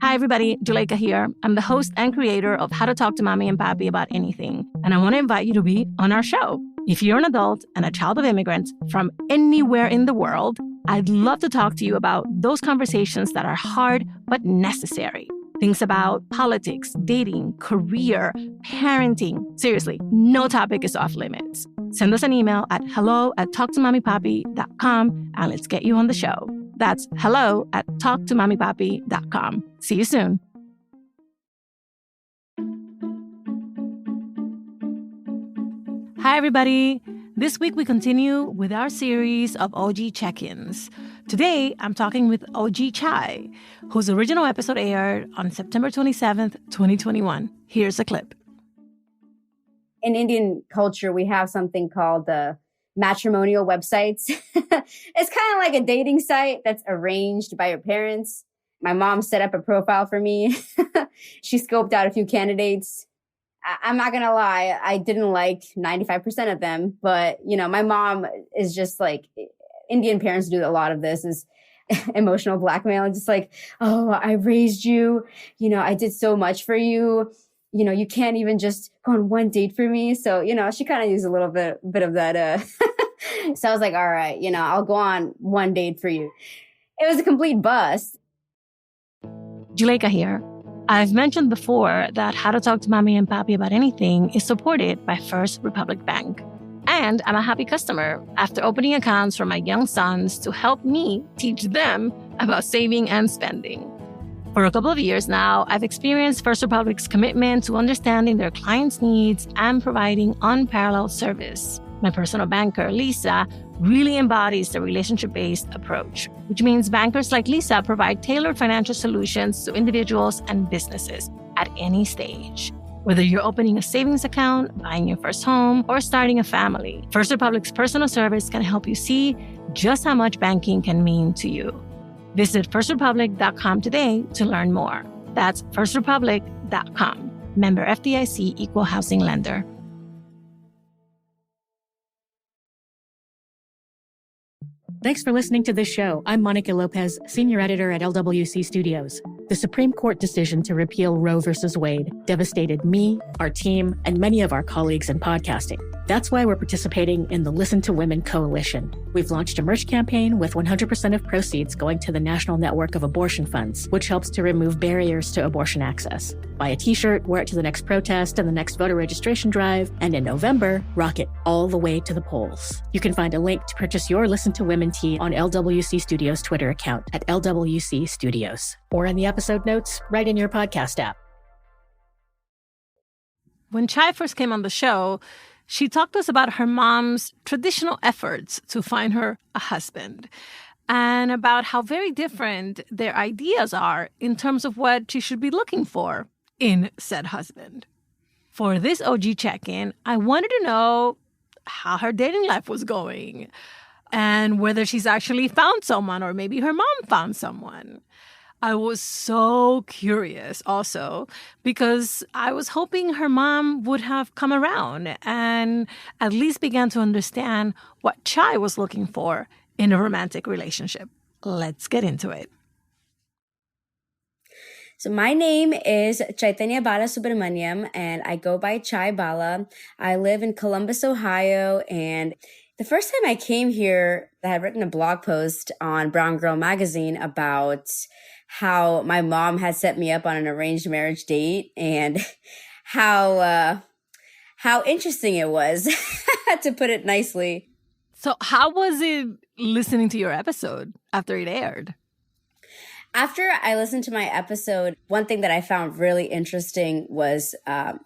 Hi, everybody. Juleka here. I'm the host and creator of How to Talk to Mamí and Papí About Anything. And I want to invite you to be on our show. If you're an adult and a child of immigrants from anywhere in the world, I'd love to talk to you about those conversations that are hard but necessary. Things about politics, dating, career, parenting. Seriously, no topic is off limits. Send us an email at hello@talktomamypapi.com and let's get you on the show. That's hello@talktomamypapi.com. See you soon. Hi, everybody. This week we continue with our series of OG check-ins. Today, I'm talking with OG Chai, whose original episode aired on September 27th, 2021. Here's a clip. In Indian culture, we have something called the matrimonial websites. It's kind of like a dating site that's arranged by your parents. My mom set up a profile for me. She scoped out a few candidates. I'm not going to lie. I didn't like 95% of them, but my mom is just like, Indian parents do a lot of this, is emotional blackmail. Just like, oh, I raised you. I did so much for you. You can't even just go on one date for me. So, she kind of used a little bit of that. So I was like, all right, I'll go on one date for you. It was a complete bust. Juleka here. I've mentioned before that How to Talk to Mamí and Papí About Anything is supported by First Republic Bank. And I'm a happy customer after opening accounts for my young sons to help me teach them about saving and spending. For a couple of years now, I've experienced First Republic's commitment to understanding their clients' needs and providing unparalleled service. My personal banker, Lisa, really embodies the relationship-based approach, which means bankers like Lisa provide tailored financial solutions to individuals and businesses at any stage. Whether you're opening a savings account, buying your first home, or starting a family, First Republic's personal service can help you see just how much banking can mean to you. Visit firstrepublic.com today to learn more. That's firstrepublic.com. Member FDIC, Equal Housing Lender. Thanks for listening to this show. I'm Monica Lopez, senior editor at LWC Studios. The Supreme Court decision to repeal Roe v. Wade devastated me, our team, and many of our colleagues in podcasting. That's why we're participating in the Listen to Women Coalition. We've launched a merch campaign with 100% of proceeds going to the National Network of Abortion Funds, which helps to remove barriers to abortion access. Buy a t-shirt, wear it to the next protest and the next voter registration drive, and in November, rock it all the way to the polls. You can find a link to purchase your Listen to Women tee on LWC Studios' Twitter account at LWC Studios, or in the episode notes right in your podcast app. When Chai first came on the show, she talked to us about her mom's traditional efforts to find her a husband and about how very different their ideas are in terms of what she should be looking for in said husband. For this OG check-in, I wanted to know how her dating life was going and whether she's actually found someone or maybe her mom found someone. I was so curious also because I was hoping her mom would have come around and at least began to understand what Chai was looking for in a romantic relationship. Let's get into it. So my name is Chaitanya Bala Subramaniam, and I go by Chai Bala. I live in Columbus, Ohio, and the first time I came here, I had written a blog post on Brown Girl magazine about how my mom had set me up on an arranged marriage date and how interesting it was, to put it nicely. So how was it listening to your episode after it aired? After I listened to my episode, one thing that I found really interesting was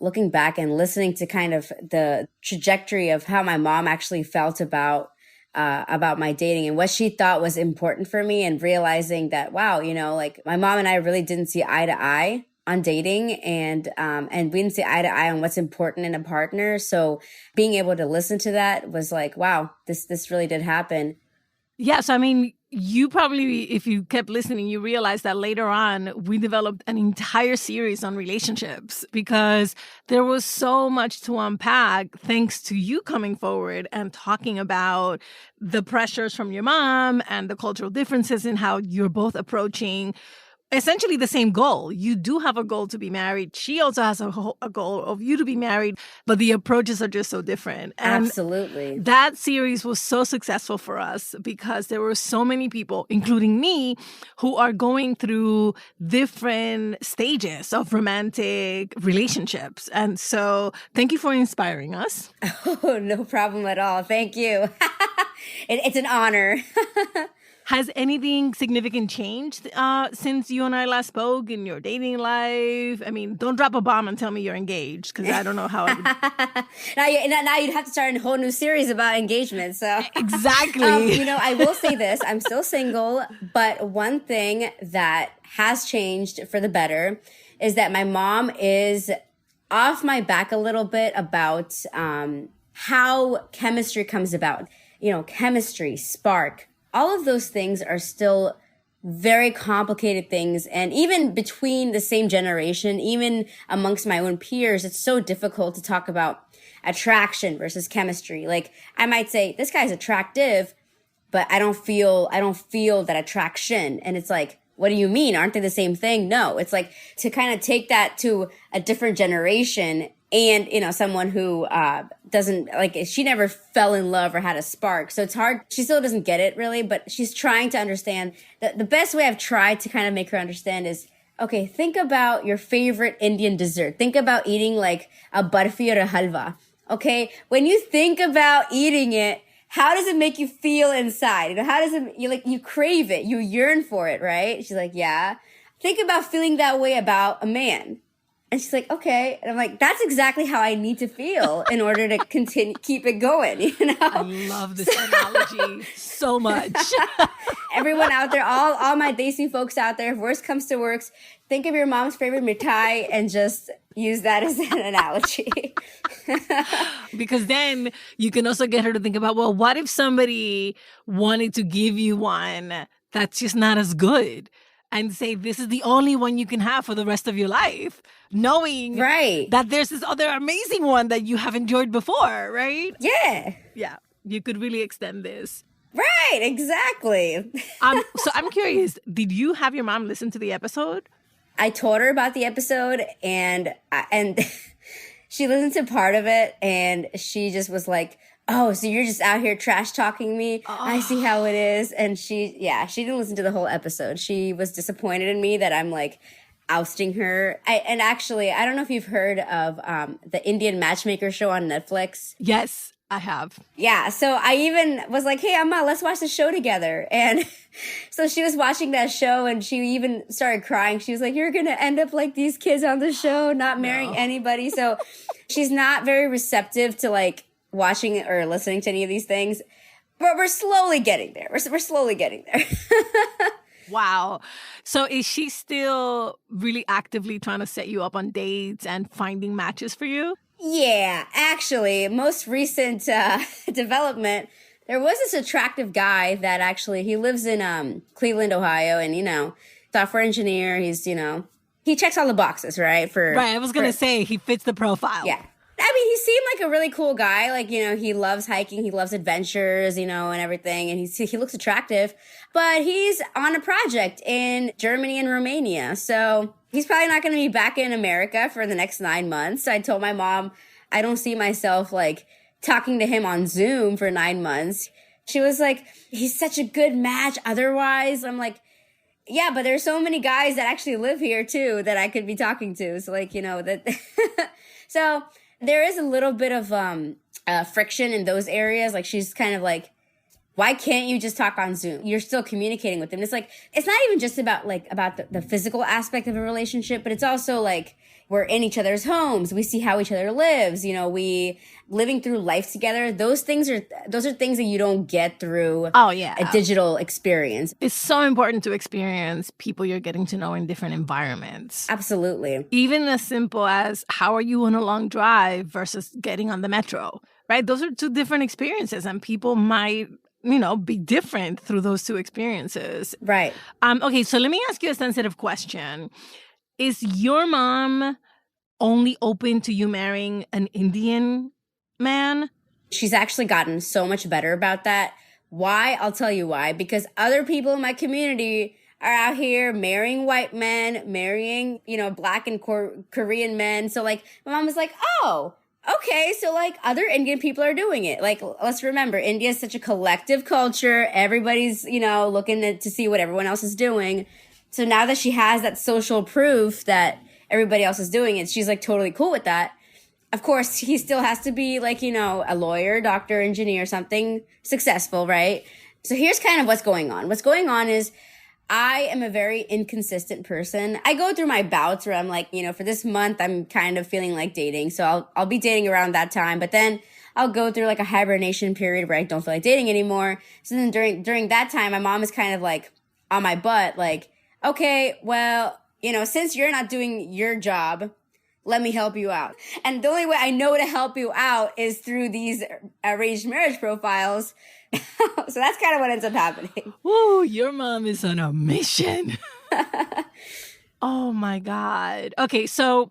looking back and listening to kind of the trajectory of how my mom actually felt about my dating and what she thought was important for me, and realizing that, wow, like my mom and I really didn't see eye to eye on dating, and we didn't see eye to eye on what's important in a partner. So being able to listen to that was like, wow, this really did happen. Yeah. So, I mean, you probably, if you kept listening, you realized that later on, we developed an entire series on relationships because there was so much to unpack thanks to you coming forward and talking about the pressures from your mom and the cultural differences in how you're both approaching essentially the same goal. You do have a goal to be married. She also has a goal of you to be married, but the approaches are just so different. And absolutely. that series was so successful for us because there were so many people, including me, who are going through different stages of romantic relationships. And so thank you for inspiring us. Oh, no problem at all. Thank you. It's an honor. Has anything significant changed since you and I last spoke in your dating life? I mean, don't drop a bomb and tell me you're engaged because I don't know how. Now you'd have to start a whole new series about engagement. So exactly. I will say this: I'm still single, but one thing that has changed for the better is that my mom is off my back a little bit about how chemistry comes about. Chemistry, spark. All of those things are still very complicated things. And even between the same generation, even amongst my own peers, it's so difficult to talk about attraction versus chemistry. Like I might say, this guy's attractive, but I don't feel that attraction. And it's like, what do you mean? Aren't they the same thing? No, it's like to kind of take that to a different generation. And, someone who doesn't, she never fell in love or had a spark. So it's hard. She still doesn't get it really, but she's trying to understand. The best way I've tried to kind of make her understand is, okay, think about your favorite Indian dessert. Think about eating like a barfi or a halwa. Okay. When you think about eating it, how does it make you feel inside? How does it, you crave it, you yearn for it, right? She's like, yeah. Think about feeling that way about a man. And she's like, okay. And I'm like, that's exactly how I need to feel in order to keep it going, I love this analogy so much. Everyone out there, all my Desi folks out there, if worst comes to worst, think of your mom's favorite mithai and just use that as an analogy. Because then you can also get her to think about, well, what if somebody wanted to give you one that's just not as good? And say, this is the only one you can have for the rest of your life, knowing that there's this other amazing one that you have enjoyed before, right? Yeah. Yeah. You could really extend this. Right. Exactly. So I'm curious, did you have your mom listen to the episode? I told her about the episode and she listened to part of it and she just was like, oh, so you're just out here trash talking me? Oh. I see how it is. And she didn't listen to the whole episode. She was disappointed in me that I'm like ousting her. And actually, I don't know if you've heard of the Indian Matchmaker show on Netflix. Yes, I have. Yeah. So I even was like, hey, Amma, let's watch the show together. And so she was watching that show and she even started crying. She was like, you're going to end up like these kids on the show, not marrying anybody. So she's not very receptive to like watching or listening to any of these things, but we're slowly getting there. We're slowly getting there. Wow. So is she still really actively trying to set you up on dates and finding matches for you? Yeah, actually, most recent development, there was this attractive guy that actually, he lives in Cleveland, Ohio, and, software engineer. He's, he checks all the boxes, right? Right, I was going to say, he fits the profile. Yeah. I mean, he seemed like a really cool guy. Like, he loves hiking, he loves adventures, and everything. And he looks attractive, but he's on a project in Germany and Romania. So he's probably not going to be back in America for the next 9 months. So I told my mom, I don't see myself like talking to him on Zoom for 9 months. She was like, he's such a good match otherwise. I'm like, yeah, but there's so many guys that actually live here too that I could be talking to. So like, that, so there is a little bit of friction in those areas. Like she's kind of like, why can't you just talk on Zoom? You're still communicating with them. It's like, it's not even just about the physical aspect of a relationship, but it's also like we're in each other's homes. We see how each other lives. We living through life together. Those are things that you don't get through a digital experience. It's so important to experience people you're getting to know in different environments. Absolutely. Even as simple as how are you on a long drive versus getting on the metro, right? Those are two different experiences and people might be different through those two experiences. Right. Okay, so let me ask you a sensitive question. Is your mom only open to you marrying an Indian man? She's actually gotten so much better about that. Why? I'll tell you why. Because other people in my community are out here marrying white men, marrying, Black and Korean men. So like, my mom was like, oh, okay. So like other Indian people are doing it. Like, let's remember, India is such a collective culture. Everybody's, looking to see what everyone else is doing. So now that she has that social proof that everybody else is doing it, she's like totally cool with that. Of course, he still has to be like, a lawyer, doctor, engineer, something successful, right? So here's kind of what's going on. What's going on is I am a very inconsistent person. I go through my bouts where I'm like, for this month, I'm kind of feeling like dating. So I'll be dating around that time, but then I'll go through like a hibernation period where I don't feel like dating anymore. So then during that time, my mom is kind of like on my butt, like, okay, well, since you're not doing your job, let me help you out. And the only way I know to help you out is through these arranged marriage profiles. So that's kind of what ends up happening. Ooh, your mom is on a mission. Oh my God. Okay, so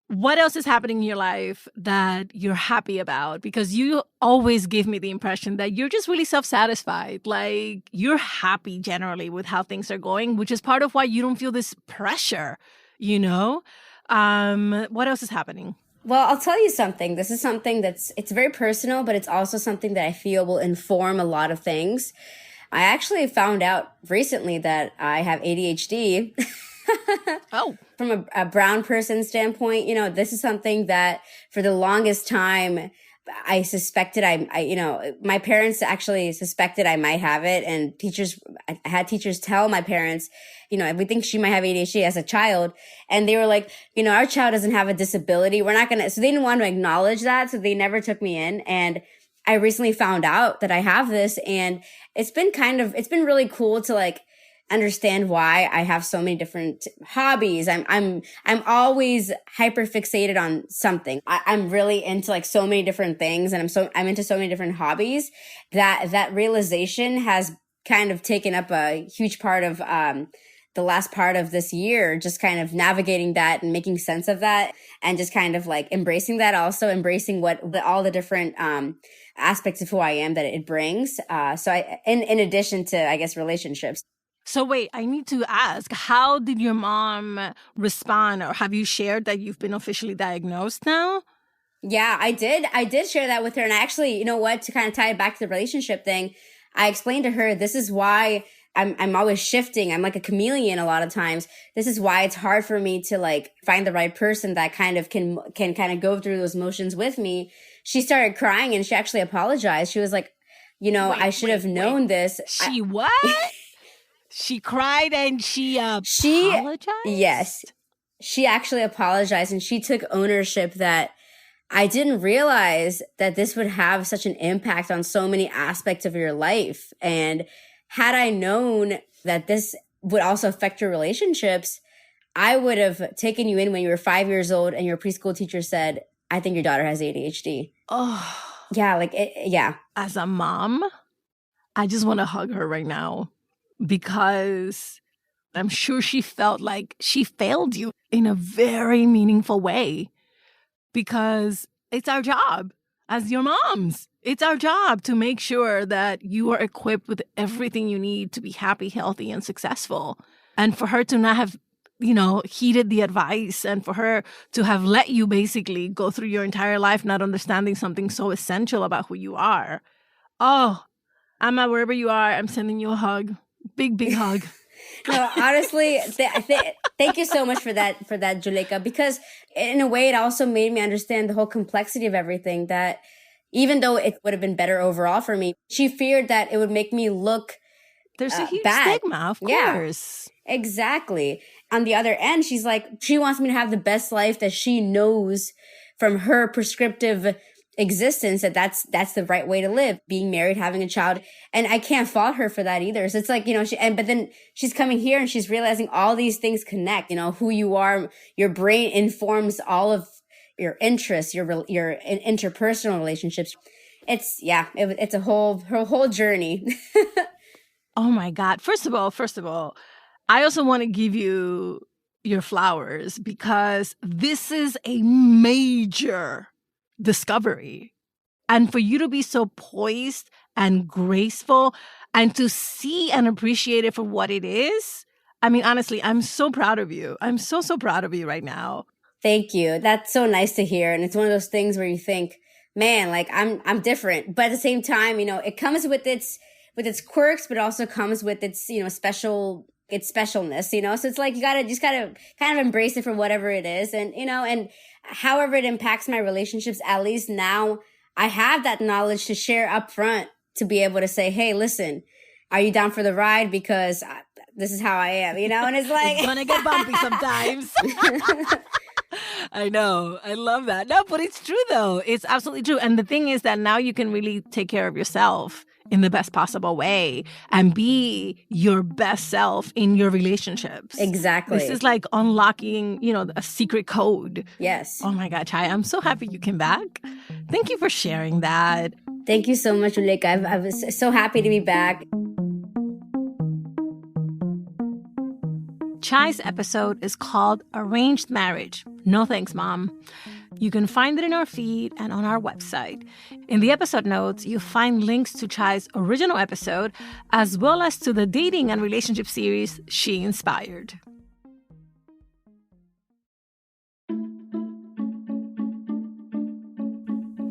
what else is happening in your life that you're happy about? Because you always give me the impression that you're just really self-satisfied. Like you're happy generally with how things are going, which is part of why you don't feel this pressure, What else is happening? Well, I'll tell you something. This is something it's very personal, but it's also something that I feel will inform a lot of things. I actually found out recently that I have ADHD. Oh. From a brown person standpoint, this is something that for the longest time, I suspected my parents actually suspected I might have it. And I had teachers tell my parents, we think she might have ADHD as a child. And they were like, our child doesn't have a disability. We're not so they didn't want to acknowledge that. So they never took me in. And I recently found out that I have this, and it's been really cool to like understand why I have so many different hobbies. I'm always hyper fixated on something. I'm really into like so many different things, and I'm into so many different hobbies that realization has kind of taken up a huge part of, the last part of this year, just kind of navigating that and making sense of that, and just kind of like embracing that, also embracing all the different, aspects of who I am that it brings. So in addition to, I guess, relationships. So wait, I need to ask, how did your mom respond, or have you shared that you've been officially diagnosed now? Yeah, I did share that with her. And I actually, to kind of tie it back to the relationship thing, I explained to her, this is why I'm always shifting. I'm like a chameleon a lot of times. This is why it's hard for me to like find the right person that kind of can kind of go through those motions with me. She started crying and she actually apologized. She was like, I should have known this. She what? She cried and she apologized? Yes. She actually apologized, and she took ownership that I didn't realize that this would have such an impact on so many aspects of your life. And had I known that this would also affect your relationships, I would have taken you in when you were 5 years old and your preschool teacher said, I think your daughter has ADHD. Oh. Yeah, yeah. As a mom, I just want to hug her right now, because I'm sure she felt like she failed you in a very meaningful way, because it's our job as your moms. It's our job to make sure that you are equipped with everything you need to be happy, healthy, and successful. And for her to not have, heeded the advice, and for her to have let you basically go through your entire life not understanding something so essential about who you are. Oh, Emma, wherever you are, I'm sending you a hug. Big, big hug. No, honestly, thank you so much for that, Juleka, because in a way it also made me understand the whole complexity of everything, that even though it would have been better overall for me, she feared that it would make me look There's a huge bad. stigma, of course. Yeah, exactly. On the other end, she's like, she wants me to have the best life that she knows from her prescriptive existence, that's the right way to live, being married, having a child. And I can't fault her for that either. So it's like, but then she's coming here and she's realizing all these things connect, who you are, your brain informs all of your interests, your interpersonal relationships. It's her whole journey. Oh my God. First of all, I also want to give you your flowers because this is a major discovery. And for you to be so poised and graceful and to see and appreciate it for what it is, I mean, honestly, I'm so proud of you. I'm so proud of you right now. Thank you. That's so nice to hear. And it's one of those things where you think, man, like I'm different. But at the same time, you know, it comes with its quirks, but also comes with its, you know, its specialness, you know? So it's like, you gotta kind of embrace it for whatever it is. And, you know, and however it impacts my relationships, at least now I have that knowledge to share up front to be able to say, hey, listen, are you down for the ride? Because this is how I am, you know? And it's like, it's gonna get bumpy sometimes. I know. I love that. No, but it's true though. It's absolutely true. And the thing is that now you can really take care of yourself in the best possible way and be your best self in your relationships. Exactly. This is like unlocking, you know, a secret code. Yes. Oh my God, Chai, I'm so happy you came back. Thank you for sharing that. Thank you so much, Uleka. I was so happy to be back. Chai's episode is called Arranged Marriage. No thanks, Mom. You can find it in our feed and on our website. In the episode notes, you'll find links to Chai's original episode, as well as to the dating and relationship series she inspired.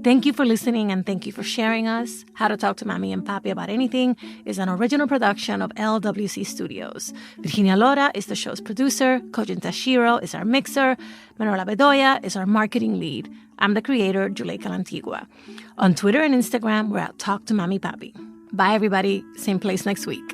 Thank you for listening and thank you for sharing us. How to Talk to Mamí and Papí About Anything is an original production of LWC Studios. Virginia Lora is the show's producer. Kojin Tashiro is our mixer. Manuela Bedoya is our marketing lead. I'm the creator, Juleika Lantigua. On Twitter and Instagram, we're at Talk to Mamí Papí. Bye, everybody. Same place next week.